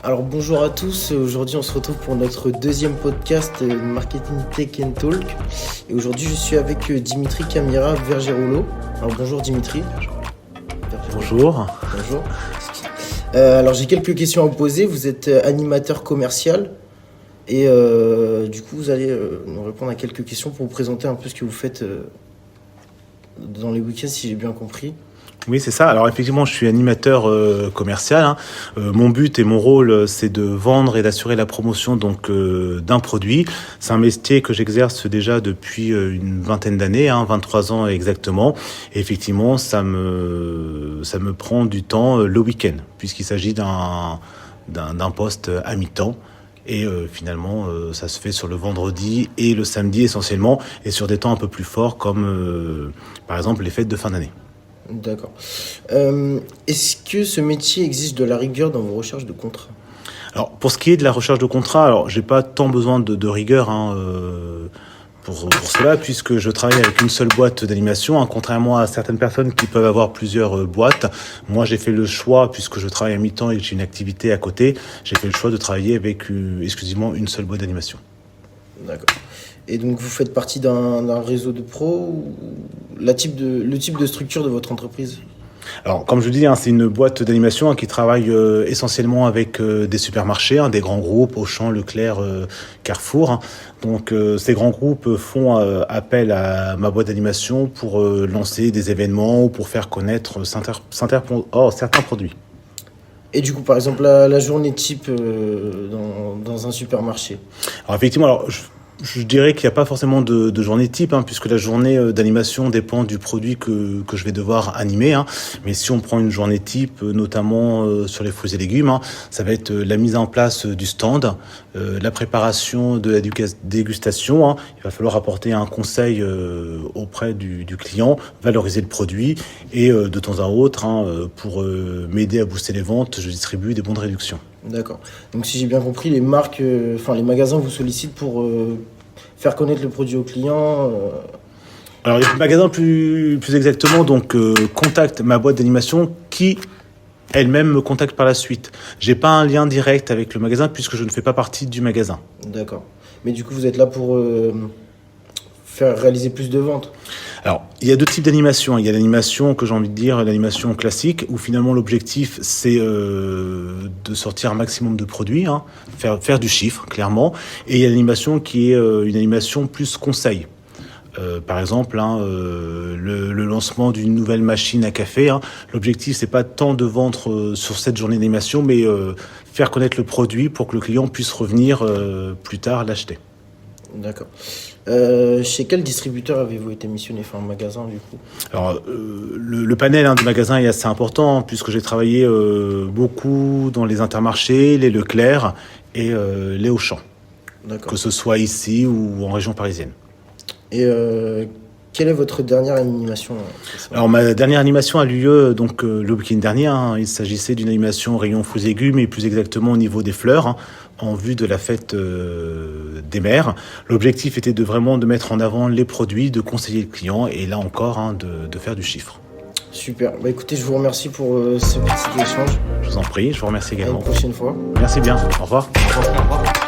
Alors bonjour à tous, aujourd'hui on se retrouve pour notre deuxième podcast Marketing Tech and Talk. Et aujourd'hui je suis avec Dimitri Camira Vergeroulo. Alors bonjour Dimitri. Bonjour. Bonjour. Alors j'ai quelques questions à vous poser. Vous êtes animateur commercial et du coup vous allez nous répondre à quelques questions pour vous présenter un peu ce que vous faites dans les week-ends si j'ai bien compris. Oui, c'est ça. Alors effectivement, je suis animateur commercial. Mon but et mon rôle, c'est de vendre et d'assurer la promotion d'un produit. C'est un métier que j'exerce déjà depuis une vingtaine d'années, 23 ans exactement. Et effectivement, ça me prend du temps le week-end, puisqu'il s'agit d'un poste à mi-temps. Et finalement, ça se fait sur le vendredi et le samedi essentiellement, et sur des temps un peu plus forts comme par exemple les fêtes de fin d'année. D'accord. Est-ce que ce métier exige de la rigueur dans vos recherches de contrats ? Alors, pour ce qui est de la recherche de contrat, alors j'ai pas tant besoin de rigueur pour cela, puisque je travaille avec une seule boîte d'animation, contrairement à certaines personnes qui peuvent avoir plusieurs boîtes. Moi, j'ai fait le choix, puisque je travaille à mi-temps et que j'ai une activité à côté, j'ai fait le choix de travailler avec exclusivement une seule boîte d'animation. D'accord. Et donc vous faites partie d'un réseau de pros ou le type de structure de votre entreprise ? Alors, comme je vous dis, c'est une boîte d'animation qui travaille essentiellement avec des supermarchés, des grands groupes, Auchan, Leclerc, Carrefour. Donc, ces grands groupes font appel à ma boîte d'animation pour lancer des événements ou pour faire connaître certains produits. Et du coup, par exemple, la journée type dans un supermarché ? Alors, effectivement, je dirais qu'il n'y a pas forcément de journée type, puisque la journée d'animation dépend du produit que je vais devoir animer. Mais si on prend une journée type, notamment sur les fruits et légumes, ça va être la mise en place du stand, la préparation de la dégustation. Il va falloir apporter un conseil auprès du client, valoriser le produit et de temps à autre, pour m'aider à booster les ventes, je distribue des bons de réduction. D'accord. Donc si j'ai bien compris, les marques, les magasins vous sollicitent pour faire connaître le produit aux clients. Alors les magasins plus exactement contactent ma boîte d'animation qui elle-même me contacte par la suite. J'ai pas un lien direct avec le magasin puisque je ne fais pas partie du magasin. D'accord. Mais du coup vous êtes là pour faire réaliser plus de ventes. Alors, il y a deux types d'animation. Il y a l'animation que j'ai envie de dire, l'animation classique, où finalement l'objectif c'est de sortir un maximum de produits, faire du chiffre, clairement. Et il y a l'animation qui est une animation plus conseil. Par exemple, le lancement d'une nouvelle machine à café. L'objectif c'est pas tant de vendre sur cette journée d'animation, mais faire connaître le produit pour que le client puisse revenir plus tard l'acheter. D'accord. Chez quel distributeur avez-vous été missionné, en magasin du coup ? Alors, le panel de magasins est assez important puisque j'ai travaillé beaucoup dans les Intermarchés, les Leclerc et les Auchan. D'accord. Que ce soit ici ou en région parisienne. Et quelle est votre dernière animation ? Alors, ma dernière animation a eu lieu le week-end dernier. Il s'agissait d'une animation rayon fruits et légumes et plus exactement au niveau des fleurs, en vue de la fête des mères. L'objectif était de mettre en avant les produits, de conseiller le client et là encore de faire du chiffre. Super. Écoutez, je vous remercie pour ce petit échange. Je vous en prie, je vous remercie également. À une prochaine fois. Merci bien. Au revoir. Au revoir.